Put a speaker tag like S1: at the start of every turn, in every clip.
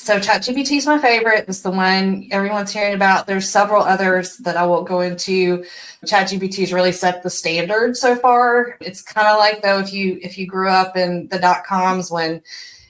S1: So ChatGPT is my favorite. It's the one everyone's hearing about. There's several others that I won't go into. ChatGPT has really set the standard so far. It's kind of like, though, if you grew up in the .coms when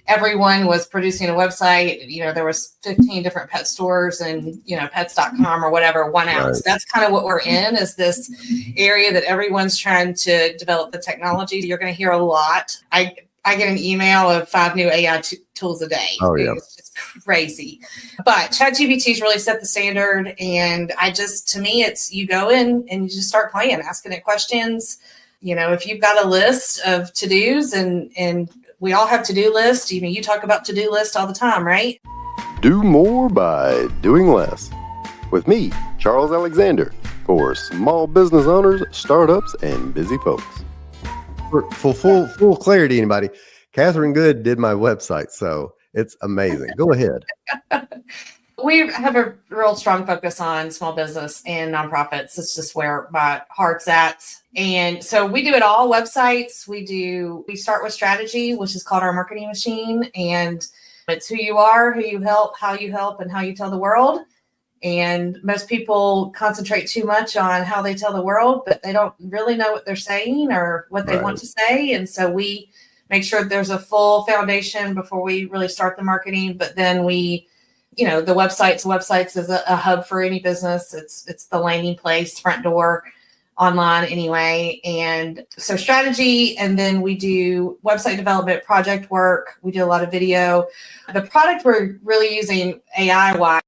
S1: everyone was producing a website, there was 15 different pet stores and, pets.com or whatever, one out. So that's kind of what we're in, is this area that everyone's trying to develop the technology. You're going to hear a lot. I get an email of 5 new AI tools a day.
S2: Oh, yeah.
S1: It's just crazy. But ChatGPT's really set the standard. And to me, it's you go in and you just start playing, asking it questions. If you've got a list of to-dos and we all have to-do lists. You talk about to-do lists all the time, right?
S2: Do more by doing less. With me, Charles Alexander, for small business owners, startups, and busy folks. For full clarity, anybody, Kathryn Good did my website, so it's amazing. Go ahead.
S1: We have a real strong focus on small business and nonprofits. It's just where my heart's at. And so we do it all. Websites, we start with strategy, which is called our marketing machine. And it's who you are, who you help, how you help, and how you tell the world. And most people concentrate too much on how they tell the world, but they don't really know what they're saying or what they want to say. And so we make sure there's a full foundation before we really start the marketing. But then the websites is a hub for any business. It's the landing place, front door, online anyway. And so strategy, and then we do website development, project work. We do a lot of video. The product we're really using AI-wise,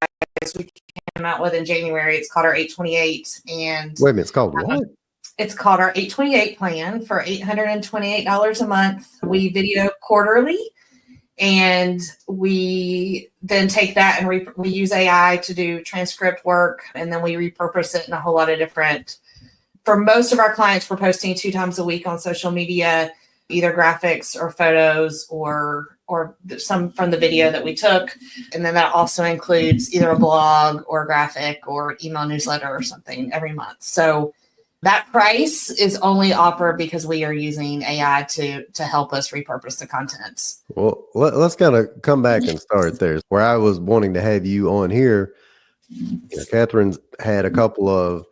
S1: we came out with in January. It's called our 828. And
S2: wait a minute, it's called what?
S1: It's called our 828 plan for $828 a month. We video quarterly. And we then take that and we use AI to do transcript work. And then we repurpose it in a whole lot of different. For most of our clients, we're posting 2 times a week on social media, either graphics or photos or some from the video that we took. And then that also includes either a blog or a graphic or email newsletter or something every month. So that price is only offered because we are using AI to help us repurpose the contents.
S2: Well, let's kind of come back and start there. Where I was wanting to have you on here, Kathryn's had a couple of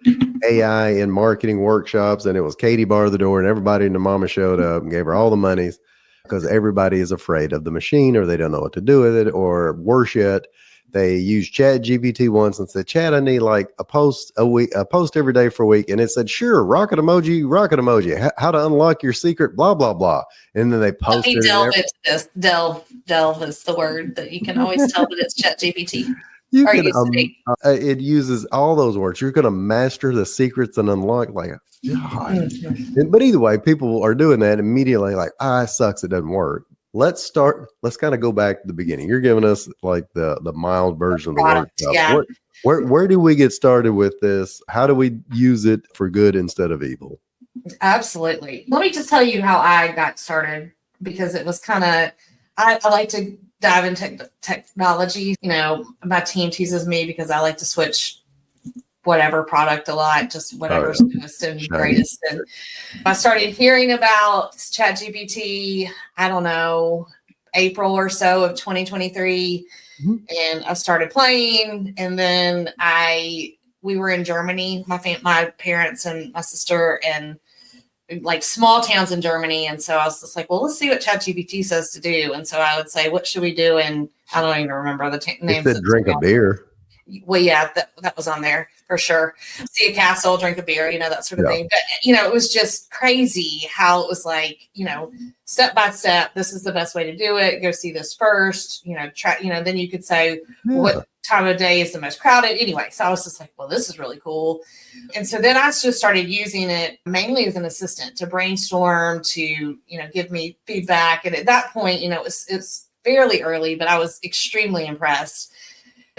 S2: AI and marketing workshops, and it was Katie bar the door, and everybody in the mama showed up and gave her all the monies because everybody is afraid of the machine, or they don't know what to do with it, or worse yet, they used ChatGPT once and said, Chat, I need like a post every day for a week. And it said, sure, rocket emoji, how to unlock your secret, blah, blah, blah. And then they posted
S1: Let me delve into this. Delve is the word that you can always tell that it's ChatGPT.
S2: It uses all those words. You're going to master the secrets and unlock God. But either way, people are doing that immediately like, it sucks. It doesn't work. Let's kind of go back to the beginning. You're giving us like the mild version of the workshop.
S1: Yeah.
S2: Where do we get started with this? How do we use it for good instead of evil?
S1: Absolutely. Let me just tell you how I got started, because it was kind of, I like to dive into technology. My team teases me because I like to switch whatever product a lot, just whatever's newest and greatest. And I started hearing about ChatGPT, I don't know, April or so of 2023. And I started playing. And then we were in Germany, my parents and my sister, and like small towns in Germany. And so I was just like, well, let's see what ChatGPT says to do. And so I would say, what should we do? And I don't even remember the names.
S2: It said drink a beer.
S1: Well, yeah, that was on there for sure. See a castle, drink a beer, that sort of thing. But, it was just crazy how it was like, step by step, this is the best way to do it. Go see this first, try, then you could say what time of day is the most crowded. Anyway, so I was just like, well, this is really cool. And so then I just started using it mainly as an assistant to brainstorm, to, give me feedback. And at that point, it's fairly early, but I was extremely impressed.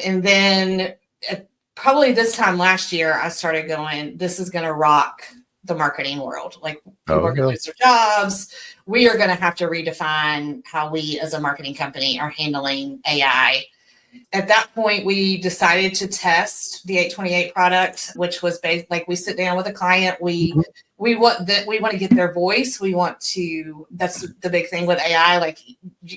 S1: And then probably this time last year, I started going, this is going to rock the marketing world. Like, people are going to lose their jobs. We are going to have to redefine how we as a marketing company are handling AI. At that point, we decided to test the 828 product, which was based, like, we sit down with a client, we we want to get their voice. That's the big thing with AI. Like,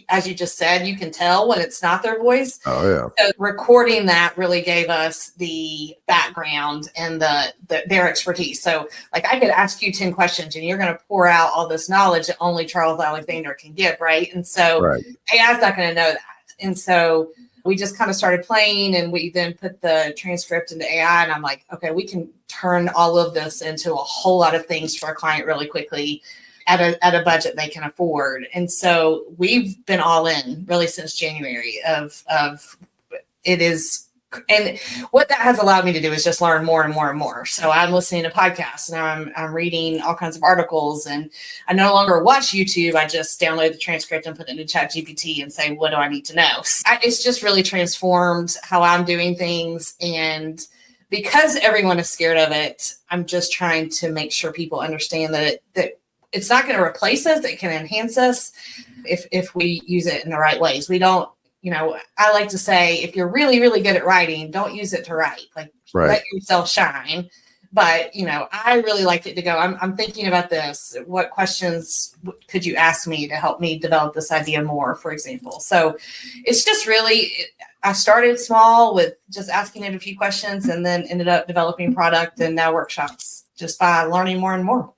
S1: as you just said, you can tell when it's not their voice.
S2: Oh yeah.
S1: So recording that really gave us the background and their expertise. So like, I could ask you 10 questions and you're going to pour out all this knowledge that only Charles Alexander can give. Right. And so AI is not going to know that. And so we just kind of started playing, and we then put the transcript into AI, and I'm like, okay, we can turn all of this into a whole lot of things for a client really quickly at a budget they can afford. And so we've been all in really since January of it is. And what that has allowed me to do is just learn more and more and more. So I'm listening to podcasts, and I'm reading all kinds of articles, and I no longer watch YouTube. I just download the transcript and put it into ChatGPT and say, what do I need to know? It's just really transformed how I'm doing things. And because everyone is scared of it, I'm just trying to make sure people understand that it's not going to replace us. It can enhance us if we use it in the right ways. We don't, I like to say, if you're really, really good at writing, don't use it to write. Like, let yourself shine. But, I really like it to go, I'm thinking about this. What questions could you ask me to help me develop this idea more, for example? So it's just really, I started small with just asking it a few questions, and then ended up developing product and now workshops just by learning more and more.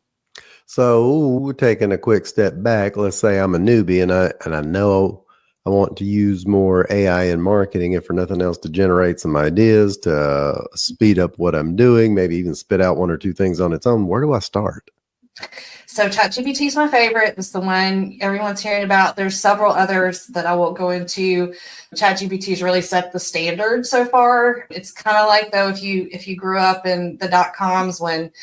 S2: So we're taking a quick step back. Let's say I'm a newbie and I know I want to use more AI in marketing, if for nothing else, to generate some ideas, to speed up what I'm doing, maybe even spit out one or two things on its own. Where do I start?
S1: So ChatGPT is my favorite. It's the one everyone's hearing about. There's several others that I won't go into. ChatGPT has really set the standard so far. It's kind of like, though, if you grew up in the .coms when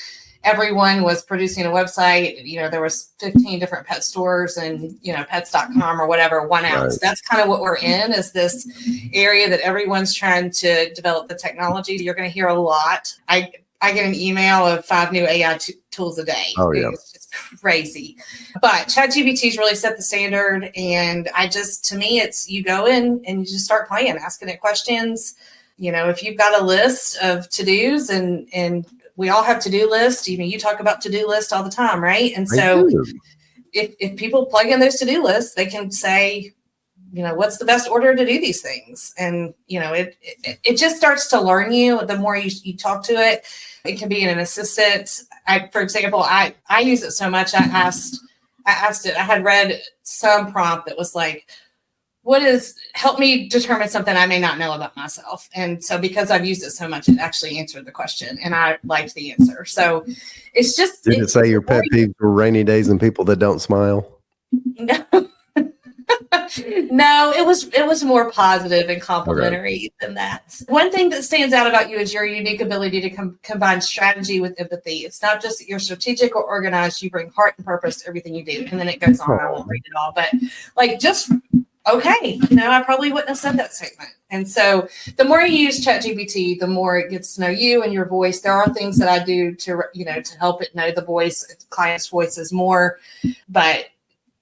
S1: everyone was producing a website, there was 15 different pet stores and, pets.com or whatever, one ounce. That's kind of what we're in, is this area that everyone's trying to develop the technology. You're going to hear a lot. I get an email of 5 new AI tools a day.
S2: Oh, yeah.
S1: It's just crazy. But ChatGPT's really set the standard. And to me, it's, you go in and you just start playing, asking it questions. If you've got a list of to-dos, and we all have to-do lists. You talk about to-do lists all the time, right? And so if people plug in those to-do lists, they can say, what's the best order to do these things? And, it just starts to learn you. The more you talk to it, it can be an assistant. For example, I use it so much. I asked it, I had read some prompt that was like, help me determine something I may not know about myself. And so because I've used it so much, it actually answered the question, and I liked the answer. So it's just.
S2: Did it say your pet peeves were rainy days and people that don't smile?
S1: No. No, it was more positive and complimentary than that. One thing that stands out about you is your unique ability to combine strategy with empathy. It's not just that you're strategic or organized, you bring heart and purpose to everything you do. And then it goes on. I won't read it all, but okay, I probably wouldn't have said that statement. And so the more you use ChatGPT, the more it gets to know you and your voice. There are things that I do to help it know the client's voices more, but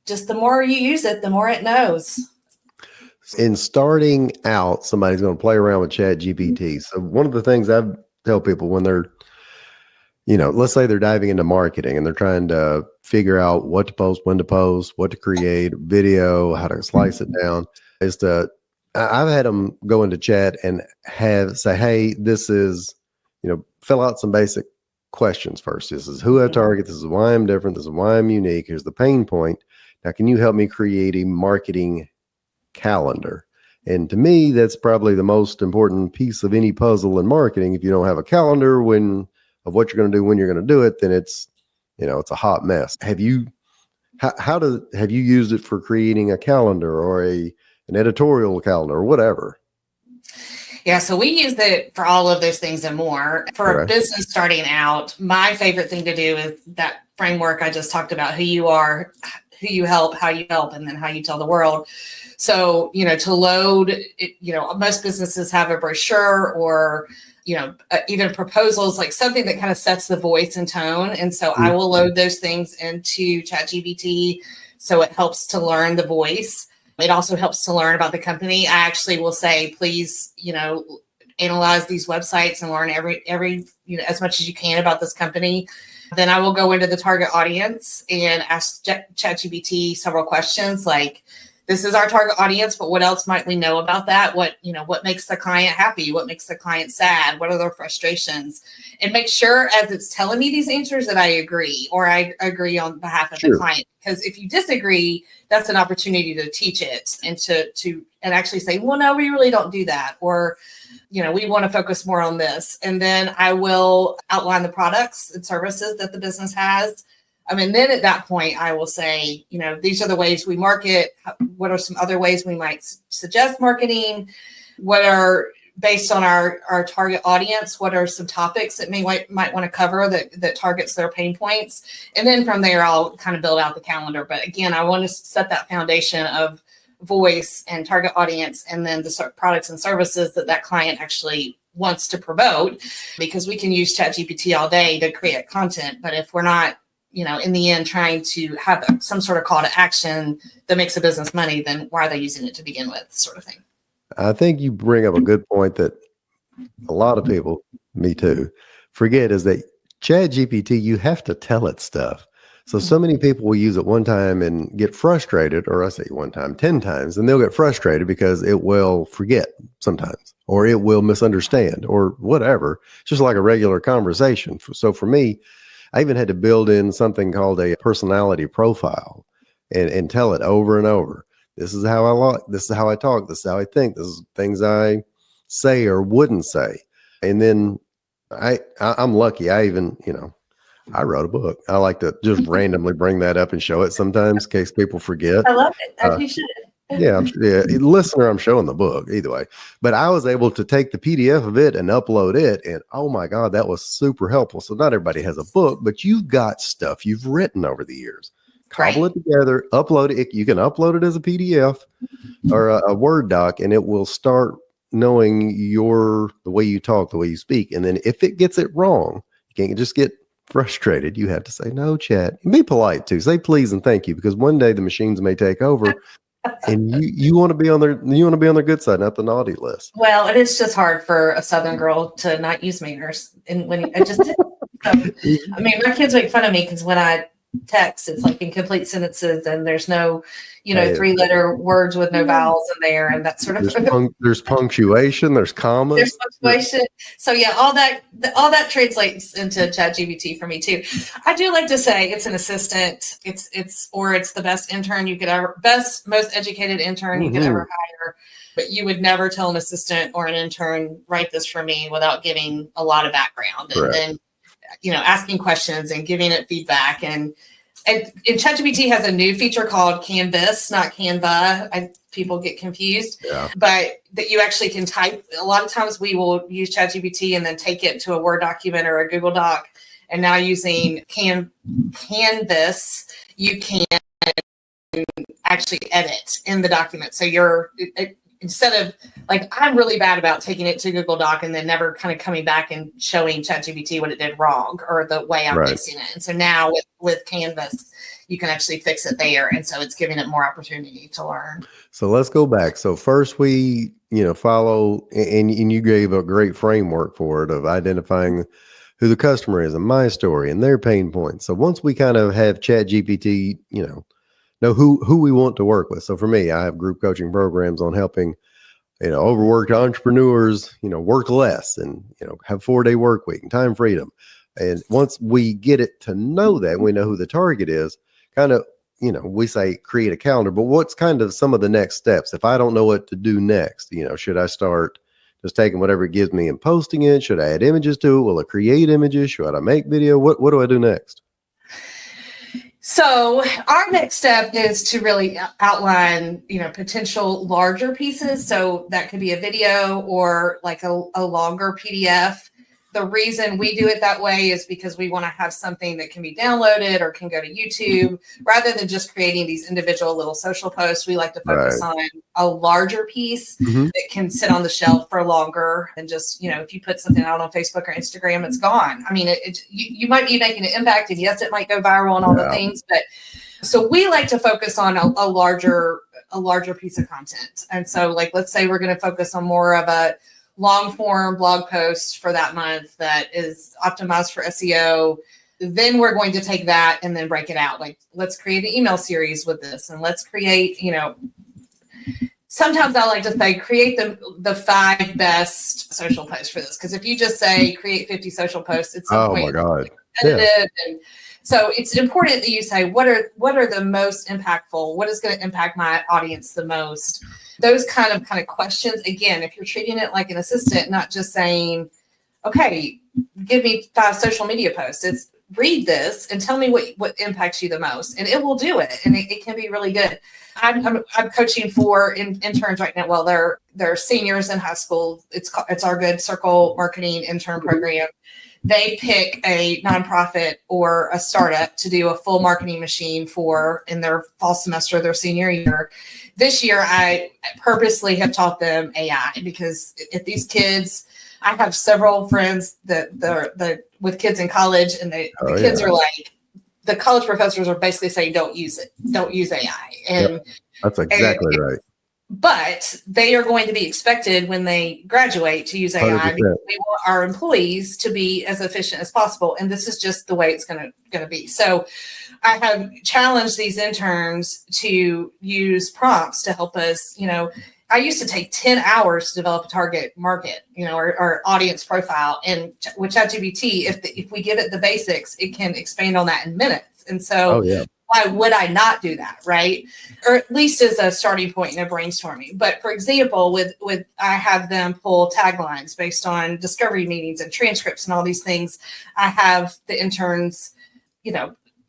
S1: just the more you use it, the more it knows.
S2: In starting out, somebody's going to play around with ChatGPT. So one of the things I tell people when they're, let's say they're diving into marketing and they're trying to figure out what to post, when to post, what to create, video, how to slice it down, I've had them go into chat and say, hey, this is, fill out some basic questions first. This is who I target. This is why I'm different. This is why I'm unique. Here's the pain point. Now, can you help me create a marketing calendar? And to me, that's probably the most important piece of any puzzle in marketing. If you don't have a calendar of what you're going to do when you're going to do it, then it's a hot mess. Have you used it for creating a calendar or an editorial calendar or whatever?
S1: Yeah, so we use it for all of those things and more. For a business starting out, my favorite thing to do is that framework I just talked about: who you are, who you help, how you help, and then how you tell the world. So, to load it, most businesses have a brochure or, even proposals, like something that kind of sets the voice and tone. And so I will load those things into ChatGPT. So it helps to learn the voice. It also helps to learn about the company. I actually will say, please, analyze these websites and learn every as much as you can about this company. Then I will go into the target audience and ask ChatGPT several questions like, this is our target audience, but what else might we know about that? What makes the client happy? What makes the client sad? What are their frustrations? And make sure as it's telling me these answers that I agree, or I agree on behalf of the client. Because if you disagree, that's an opportunity to teach it and to actually say, well, no, we really don't do that. Or, we want to focus more on this. And then I will outline the products and services that the business has. And then at that point, I will say, these are the ways we market. What are some other ways we might suggest marketing? What are, based on our target audience, what are some topics that might want to cover that targets their pain points? And then from there, I'll kind of build out the calendar. But again, I want to set that foundation of voice and target audience, and then the products and services that client actually wants to promote, because we can use ChatGPT all day to create content. But if we're not, in the end, trying to have some sort of call to action that makes a business money, then why are they using it to begin with, sort of thing.
S2: I think you bring up a good point that a lot of people, me too, forget is that ChatGPT, you have to tell it stuff. So many people will use it one time and get frustrated, or I say one time, 10 times, and they'll get frustrated because it will forget sometimes, or it will misunderstand, or whatever. It's just like a regular conversation. So for me, I even had to build in something called a personality profile and tell it over and over. This is how this is how I talk. This is how I think. This is things I say or wouldn't say. And then I'm lucky. I even, I wrote a book. I like to just randomly bring that up and show it sometimes in case people forget.
S1: I love it. As you should.
S2: Yeah, listener, I'm showing the book either way. But I was able to take the PDF of it and upload it. And oh my God, that was super helpful. So not everybody has a book, but you've got stuff you've written over the years. Cobble it together, upload it. You can upload it as a PDF or a Word doc, and it will start knowing the way you talk, the way you speak. And then if it gets it wrong, you can't just get frustrated. You have to say, no, chat. Be polite too. Say please and thank you, because one day the machines may take over. And you want to be on their good side, not the naughty list.
S1: Well, it is just hard for a Southern girl to not use manners. And when I just did, my kids make fun of me because when I text, it's like incomplete sentences and there's no, 3-letter words with no vowels in there and that sort of.
S2: There's punctuation, there's commas.
S1: There's punctuation. So yeah, all that translates into ChatGPT for me too. I do like to say it's an assistant. It's the best intern you could ever, most educated intern you could ever hire. But you would never tell an assistant or an intern, write this for me without giving a lot of background and then, asking questions and giving it feedback. And ChatGPT has a new feature called Canvas, not Canva. People get confused, but that you actually can type. A lot of times we will use ChatGPT and then take it to a Word document or a Google Doc. And now using Canvas, you can actually edit in the document. So instead of like, I'm really bad about taking it to Google Doc and then never kind of coming back and showing ChatGPT what it did wrong or the way I'm fixing it. And so now with Canvas, you can actually fix it there. And so it's giving it more opportunity to learn.
S2: So let's go back. So first we, follow, and you gave a great framework for it of identifying who the customer is and my story and their pain points. So once we kind of have ChatGPT, know who we want to work with. So for me, I have group coaching programs on helping, overworked entrepreneurs, work less and, have 4-day work week and time freedom. And once we get it to know that, we know who the target is, kind of, we say create a calendar, but what's kind of some of the next steps? If I don't know what to do next, should I start just taking whatever it gives me and posting it? Should I add images to it? Will it create images? Should I make video? What do I do next?
S1: So our next step is to really outline, potential larger pieces. So that could be a video or like a longer PDF. The reason we do it that way is because we want to have something that can be downloaded or can go to YouTube rather than just creating these individual little social posts. We like to focus on a larger piece that can sit on the shelf for longer than just, if you put something out on Facebook or Instagram, it's gone. I mean, you might be making an impact and yes, it might go viral and all the things, but so we like to focus on a larger piece of content. And so like, let's say we're going to focus on more of a long form blog post for that month that is optimized for SEO. then we're going to take that and then break it out. Like, let's create an email series with this, and let's create, sometimes I like to say, create the 5 best social posts for this. Because if you just say create 50 social posts, at some point,
S2: my God.
S1: repetitive. And so it's important that you say, what are the most impactful? What is going to impact my audience the most? Those kind of questions. Again, if you're treating it like an assistant, not just saying, okay, give me 5 social media posts. It's read this and tell me what impacts you the most, and it will do it. And it can be really good. I'm coaching 4 interns right now. Well, they're seniors in high school. It's our Good Circle marketing intern program. They pick a nonprofit or a startup to do a full marketing machine for in their fall semester, their senior year. This year, I purposely have taught them AI, because if these kids, I have several friends that they're with kids in college, and the kids are like, the college professors are basically saying, don't use it. Don't use AI. And
S2: that's exactly right.
S1: But they are going to be expected when they graduate to use AI
S2: 100%.
S1: because we want our employees to be as efficient as possible. And this is just the way it's going to be. So I have challenged these interns to use prompts to help us. I used to take 10 hours to develop a target market, or audience profile. And with ChatGPT, if we give it the basics, it can expand on that in minutes. And so why would I not do that, right? Or at least as a starting point in a brainstorming. But for example, with I have them pull taglines based on discovery meetings and transcripts and all these things. I have the interns,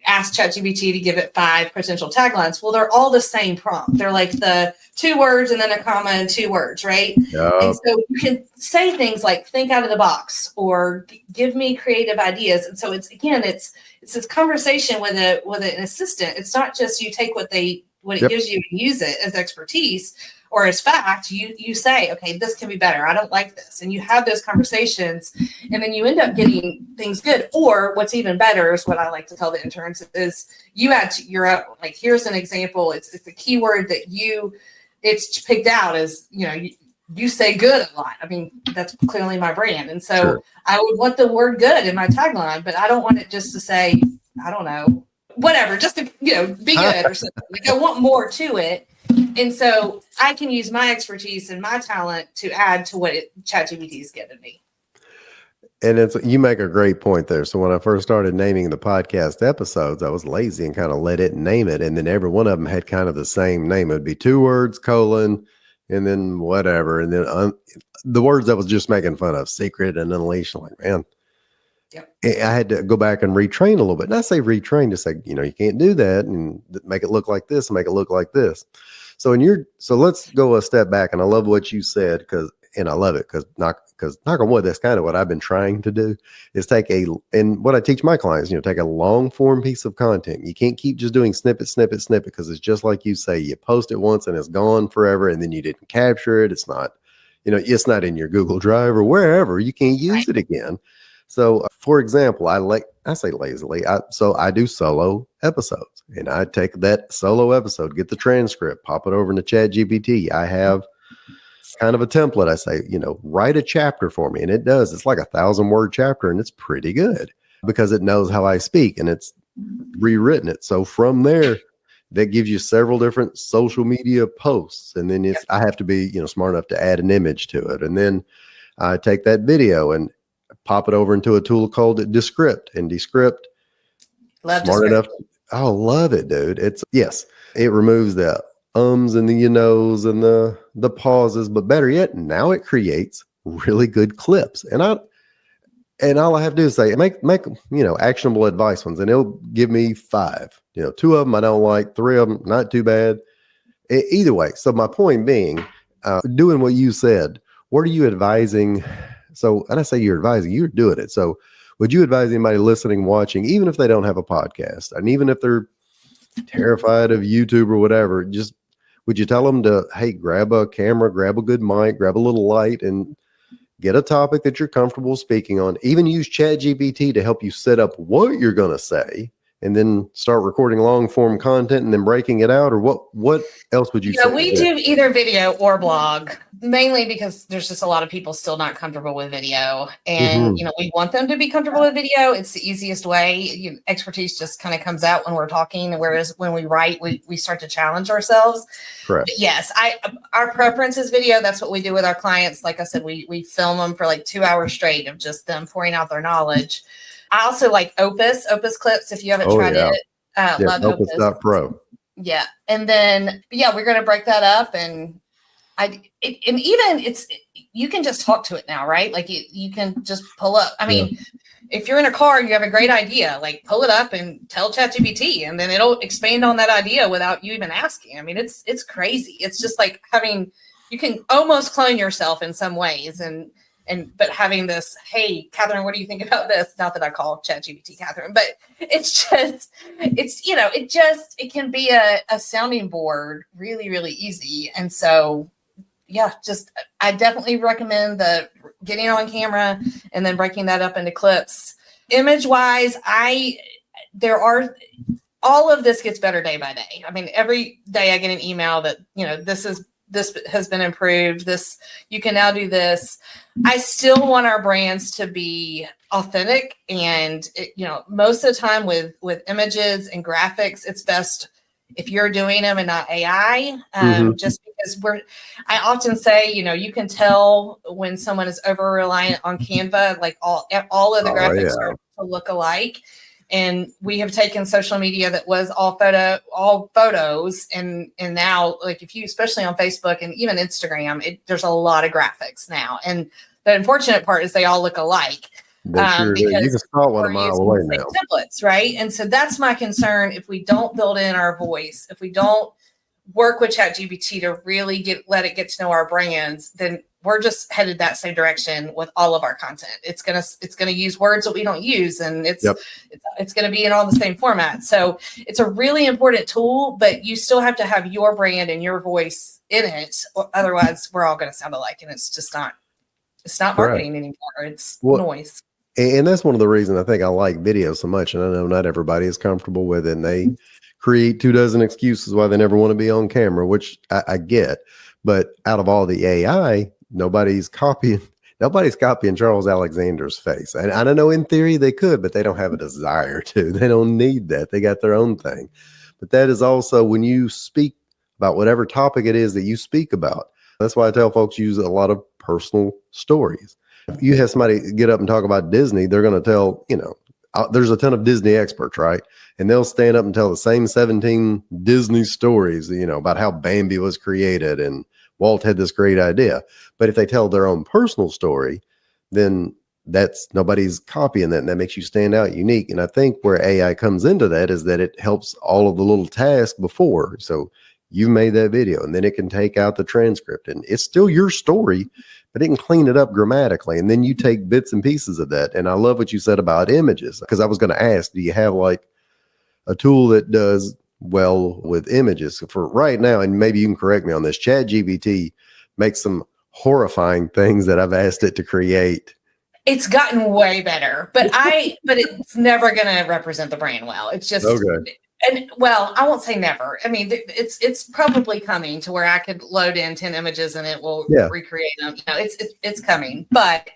S1: ask ChatGPT to give it 5 potential taglines. Well, they're all the same prompt. They're like the 2 words and then a comma and 2 words, right? Yep. And so you can say things like think out of the box or give me creative ideas. And so it's this conversation with an assistant. It's not just you take what it gives you and use it as expertise or as fact. You say, okay, this can be better. I don't like this. And you have those conversations, and then you end up getting things good. Or what's even better is what I like to tell the interns is you add to your own. Like, here's an example. It's a keyword that it's picked out as, you say good a lot. I mean, that's clearly my brand. And so I would want the word good in my tagline, but I don't want it just to say, I don't know, whatever, just to, be good or something. Like, I want more to it. And so I can use my expertise and my talent to add to what ChatGPT has given me.
S2: And you make a great point there. So when I first started naming the podcast episodes, I was lazy and kind of let it name it. And then every one of them had kind of the same name. It'd be 2 words, colon, and then whatever. And then the words I was just making fun of, secret and unleash. I'm like, man, I had to go back and retrain a little bit. And I say retrain to say, you can't do that and make it look like this and make it look like this. So let's go a step back. And I love what you said and I love it because knock on wood, that's kind of what I've been trying to do is and what I teach my clients, take a long form piece of content. You can't keep just doing snippet, because it's just like you say, you post it once and it's gone forever. And then you didn't capture it. It's not, it's not in your Google Drive or wherever. You can't use it again. So for example, I say lazily, I do solo episodes, and I take that solo episode, get the transcript, pop it over into ChatGPT. I have kind of a template. I say, write a chapter for me. And it does. It's like 1,000-word chapter, and it's pretty good because it knows how I speak and it's rewritten it. So from there, that gives you several different social media posts. And then I have to be, smart enough to add an image to it. And then I take that video and pop it over into a tool called Descript, and Descript.
S1: Love
S2: smart
S1: Descript.
S2: enough. Oh, love it, dude. It removes the ums and the nos and the pauses, but better yet, now it creates really good clips. And all I have to do is say, make actionable advice ones, and it'll give me 5. 2 of them I don't like, 3 of them not too bad. Either way. So my point being, doing what you said, what are you advising? So, and I say you're advising, you're doing it. So would you advise anybody listening, watching, even if they don't have a podcast, and even if they're terrified of YouTube or whatever, just would you tell them to, hey, grab a camera, grab a good mic, grab a little light, and get a topic that you're comfortable speaking on? Even use ChatGPT to help you set up what you're going to say, and then start recording long form content and then breaking it out? Or what else would you say?
S1: We do either video or blog, mainly because there's just a lot of people still not comfortable with video. And, we want them to be comfortable with video. It's the easiest way. Expertise just kind of comes out when we're talking. Whereas when we write, we start to challenge ourselves.
S2: Correct.
S1: But yes, our preference is video. That's what we do with our clients. Like I said, we film them for like 2 hours straight of just them pouring out their knowledge. I also like Opus clips. If you haven't tried it, love
S2: Opus.pro.
S1: Yeah. And then, we're going to break that up, and you can just talk to it now, right? Like you can just pull up. I mean, if you're in a car and you have a great idea, like pull it up and tell ChatGPT, and then it'll expand on that idea without you even asking. I mean, it's crazy. It's just like you can almost clone yourself in some ways, but having this, hey, Katherine, what do you think about this? Not that I call ChatGPT Katherine, but it can be a sounding board really, really easy. And so, I definitely recommend the getting on camera and then breaking that up into clips. Image wise, all of this gets better day by day. I mean, every day I get an email that, this has been improved. You can now do this. I still want our brands to be authentic. And, most of the time with images and graphics, it's best if you're doing them and not AI, just because I often say, you can tell when someone is over reliant on Canva, like all of the graphics start to look alike. And we have taken social media that was all photos, and now, like especially on Facebook and even Instagram, there's a lot of graphics now. And the unfortunate part is they all look alike.
S2: Because you can spot one a mile away now.
S1: Templates, right? And so that's my concern. If we don't build in our voice, if we don't work with ChatGPT to really let it get to know our brands, then we're just headed that same direction with all of our content. It's gonna use words that we don't use, and it's gonna be in all the same format. So it's a really important tool, but you still have to have your brand and your voice in it, or otherwise we're all gonna sound alike, and it's not marketing anymore. It's noise.
S2: And that's one of the reasons I think I like video so much. And I know not everybody is comfortable with it, and they create 24 excuses why they never want to be on camera, which I get. But out of all the AI, nobody's copying Charles Alexander's face. And I don't know, in theory they could, but they don't have a desire to. They don't need that. They got their own thing. But that is also when you speak about whatever topic it is that you speak about. That's why I tell folks use a lot of personal stories. If you have somebody get up and talk about Disney, they're going to tell, there's a ton of Disney experts, right? And they'll stand up and tell the same 17 Disney stories, about how Bambi was created and Walt had this great idea. But if they tell their own personal story, then nobody's copying that, and that makes you stand out unique. And I think where AI comes into that is that it helps all of the little tasks before. So you made that video, and then it can take out the transcript, and it's still your story, but it can clean it up grammatically. And then you take bits and pieces of that. And I love what you said about images, because I was going to ask, do you have like a tool that does well with images? For right now, and maybe you can correct me on this, ChatGPT makes some horrifying things that I've asked it to create.
S1: It's gotten way better, but it's never going to represent the brand well. It's just, okay. And I won't say never. I mean, it's probably coming to where I could load in 10 images and it will recreate them. It's coming. But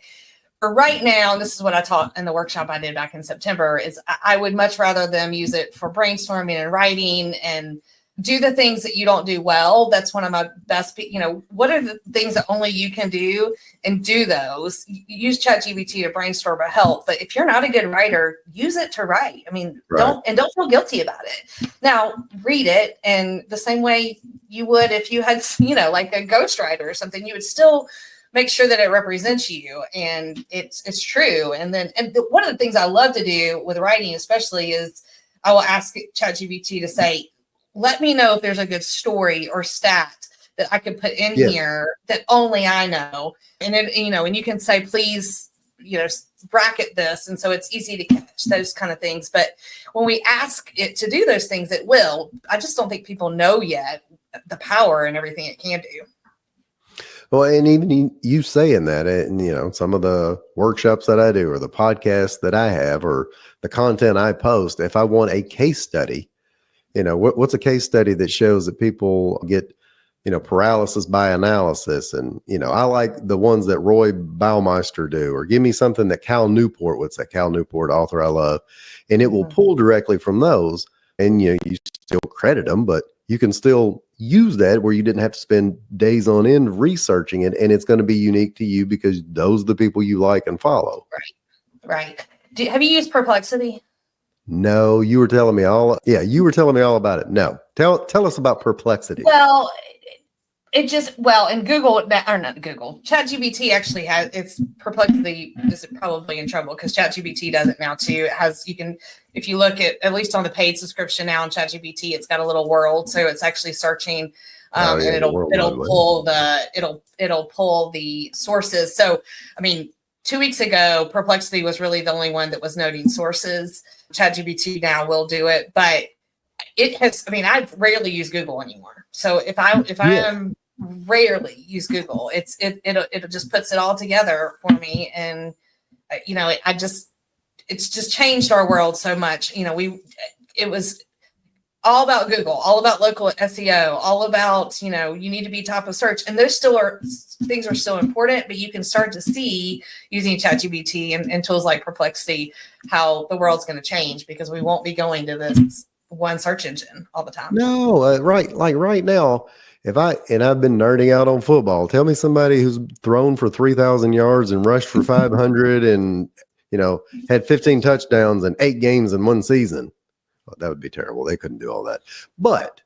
S1: for right now, this is what I taught in the workshop I did back in September, is I would much rather them use it for brainstorming and writing and do the things that you don't do well. That's one of my best, what are the things that only you can do, and do those. Use ChatGPT to brainstorm or help. But if you're not a good writer, use it to write. I mean, don't feel guilty about it. Now, read it, and the same way you would if you had, like a ghostwriter or something, you would still make sure that it represents you and it's true. And one of the things I love to do with writing, especially, is I will ask ChatGPT to say, let me know if there's a good story or stat that I could put in here that only I know. And then, and you can say, please, bracket this. And so it's easy to catch those kind of things. But when we ask it to do those things, it will. I just don't think people know yet the power and everything it can do.
S2: Well, and even you saying that, and some of the workshops that I do, or the podcasts that I have, or the content I post, if I want a case study, what's a case study that shows that people get, paralysis by analysis, and I like the ones that Roy Baumeister do, or give me something that Cal Newport, what's that Cal Newport author I love, and it will pull directly from those, and you still credit them, but you can still use that where you didn't have to spend days on end researching it, and it's going to be unique to you because those are the people you like and follow.
S1: Right. Have you used Perplexity?
S2: No, you were telling me all. Yeah, you were telling me all about it. No, tell us about Perplexity.
S1: Well, in Google, or not Google, ChatGPT actually has, it's Perplexity is probably in trouble because ChatGPT does it now too. It has, if you look at least on the paid subscription now on ChatGPT, it's got a little world. So it's actually searching, and it'll pull the sources. So, 2 weeks ago, Perplexity was really the only one that was noting sources. ChatGPT now will do it, but it has, I rarely use Google anymore. So if I am rarely use Google, it just puts it all together for me. And, it's just changed our world so much. It was all about Google, all about local SEO, all about, you need to be top of search. And those things are still important, but you can start to see using ChatGPT and tools like Perplexity, how the world's going to change because we won't be going to this one search engine all the time.
S2: No, right. Like right now, I've been nerding out on football, tell me somebody who's thrown for 3,000 yards and rushed for 500 and, had 15 touchdowns and 8 games in one season. Oh, that would be terrible. They couldn't do all that, but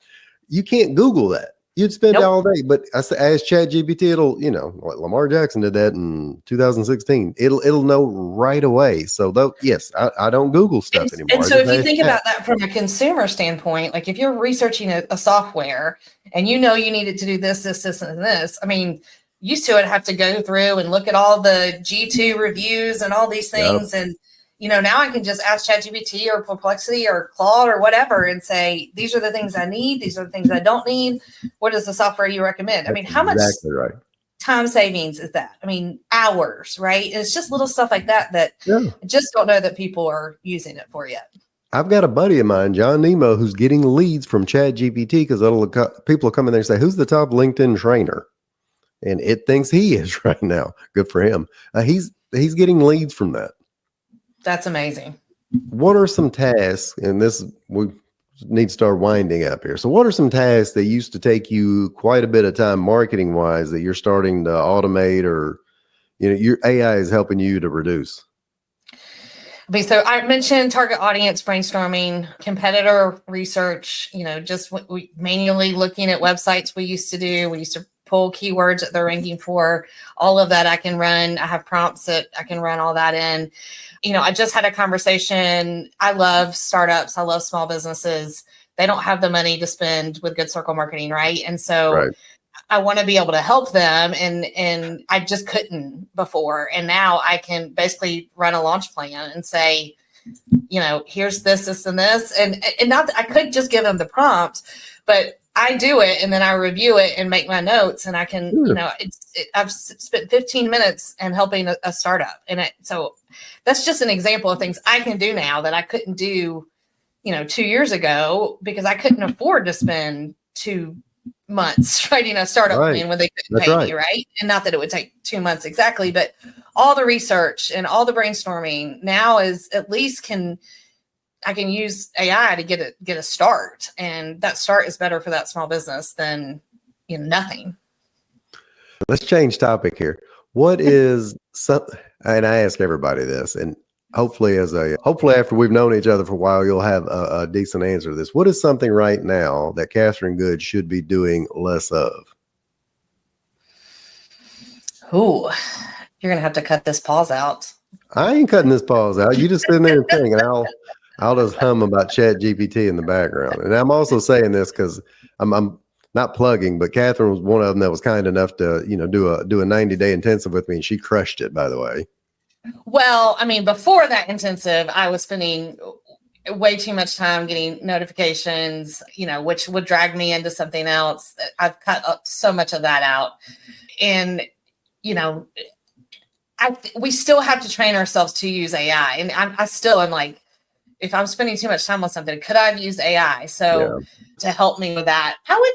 S2: you can't Google that. You'd spend all day, but as ChatGPT, it'll, like Lamar Jackson did that in 2016. It'll know right away. So though, yes, I don't Google stuff anymore.
S1: And so if you think about that from a consumer standpoint, like if you're researching a software and you needed to do this, and this, used to have to go through and look at all the G2 reviews and all these things. Yep. And, now I can just ask ChatGPT or Perplexity or Claude or whatever and say, these are the things I need. These are the things I don't need. What is the software you recommend? How much time savings is that? Hours, right? And it's just little stuff like that I just don't know that people are using it for yet.
S2: I've got a buddy of mine, John Nemo, who's getting leads from ChatGPT because people will come in there and say, who's the top LinkedIn trainer? And it thinks he is right now. Good for him. He's getting leads from that.
S1: That's amazing.
S2: What are some tasks, and we need to start winding up here. So what are some tasks that used to take you quite a bit of time marketing wise that you're starting to automate, or, your AI is helping you to reduce?
S1: So I mentioned target audience brainstorming, competitor research, just manually looking at websites we used to do. We used to pull keywords that they're ranking for. All of that I can run. I have prompts that I can run all that in. I just had a conversation. I love startups. I love small businesses. They don't have the money to spend with Good Circle marketing, right? And so I want to be able to help them. And I just couldn't before. And now I can basically run a launch plan and say, here's this, and this. And not that I could just give them the prompt, but I do it and then I review it and make my notes, and I can, I've spent 15 minutes and helping a startup. And so that's just an example of things I can do now that I couldn't do, 2 years ago because I couldn't afford to spend 2 months writing a startup plan when they couldn't pay me, right? And not that it would take 2 months exactly, but all the research and all the brainstorming now is at least I can use AI to get a start, and that start is better for that small business than nothing.
S2: Let's change topic here. What is and I ask everybody this, and hopefully after we've known each other for a while, you'll have a decent answer to this. What is something right now that Kathryn Good should be doing less of?
S1: Ooh, you're gonna have to cut this pause out.
S2: I ain't cutting this pause out. You just sit there and think, and I'll just hum about ChatGPT in the background. And I'm also saying this because I'm not plugging, but Kathryn was one of them that was kind enough to, do a 90-day intensive with me, and she crushed it, by the way.
S1: Well, before that intensive, I was spending way too much time getting notifications, which would drag me into something else. I've cut so much of that out. And, you know, we still have to train ourselves to use AI. And I still am like, if I'm spending too much time on something, could I have used AI? So to help me with that, I would,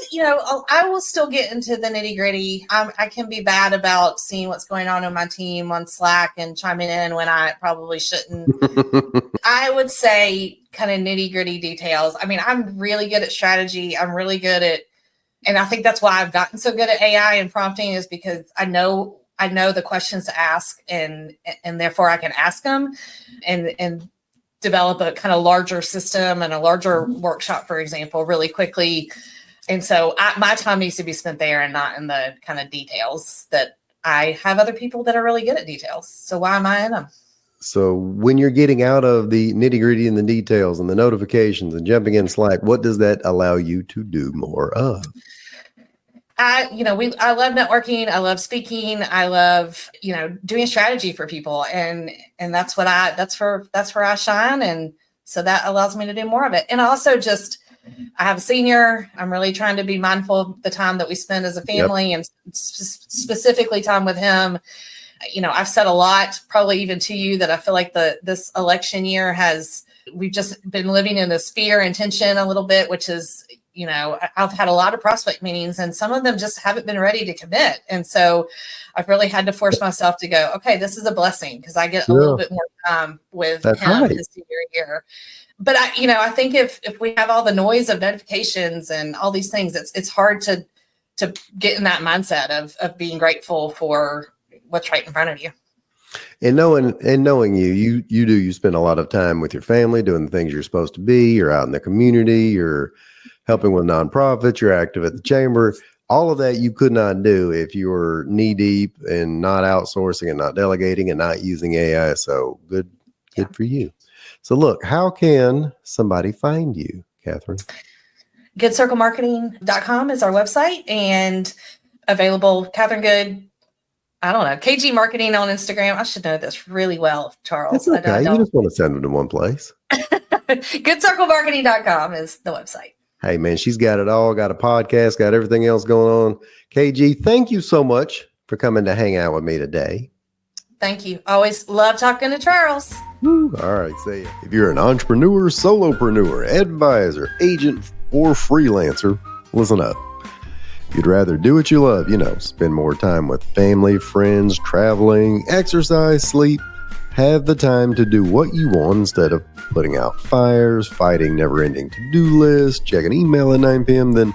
S1: I will still get into the nitty gritty. I can be bad about seeing what's going on in my team on Slack and chiming in when I probably shouldn't. I would say kind of nitty gritty details. I mean, I'm really good at strategy. I'm really good at, and I think that's why I've gotten so good at AI and prompting, is because I know the questions to ask, and therefore I can ask them and develop a kind of larger system and a larger workshop, for example, really quickly. And so my time needs to be spent there and not in the kind of details that I have other people that are really good at details. So why am I in them?
S2: So when you're getting out of the nitty gritty and the details and the notifications and jumping in Slack, what does that allow you to do more of?
S1: I love networking. I love speaking. I love, doing strategy for people. And that's where I shine. And so that allows me to do more of it. And also I have a senior. I'm really trying to be mindful of the time that we spend as a family and specifically time with him. I've said a lot, probably even to you, that I feel like this election year we've just been living in this fear and tension a little bit, which is, I've had a lot of prospect meetings and some of them just haven't been ready to commit. And so I've really had to force myself to go, okay, this is a blessing because I get a little bit more time with him his senior year. But I think if we have all the noise of notifications and all these things, it's hard to get in that mindset of being grateful for what's right in front of you.
S2: And knowing you spend a lot of time with your family doing the things you're supposed to be. You're out in the community, you're helping with nonprofits, you're active at the chamber. All of that you could not do if you were knee deep and not outsourcing and not delegating and not using AI. So good for you. So look, how can somebody find you, Kathryn?
S1: GoodCircleMarketing.com is our website, and available Kathryn Good. I don't know, KG Marketing on Instagram. I should know this really well, Charles.
S2: That's okay. You just want to send them to one place.
S1: GoodCircleMarketing.com is the website.
S2: Hey, man, she's got it all. Got a podcast, got everything else going on. KG, thank you so much for coming to hang out with me today.
S1: Thank you. Always love talking to Charles.
S2: Woo. All right, see ya. If you're an entrepreneur, solopreneur, advisor, agent, or freelancer, listen up. You'd rather do what you love, spend more time with family, friends, traveling, exercise, sleep. Have the time to do what you want instead of putting out fires, fighting never-ending to-do lists, checking email at 9 p.m., then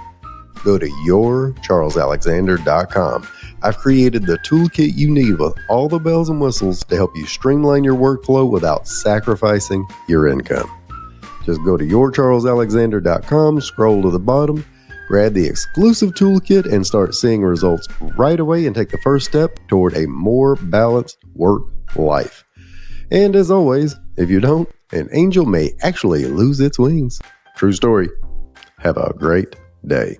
S2: go to yourcharlesalexander.com. I've created the toolkit you need with all the bells and whistles to help you streamline your workflow without sacrificing your income. Just go to yourcharlesalexander.com, scroll to the bottom, grab the exclusive toolkit, and start seeing results right away and take the first step toward a more balanced work life. And as always, if you don't, an angel may actually lose its wings. True story. Have a great day.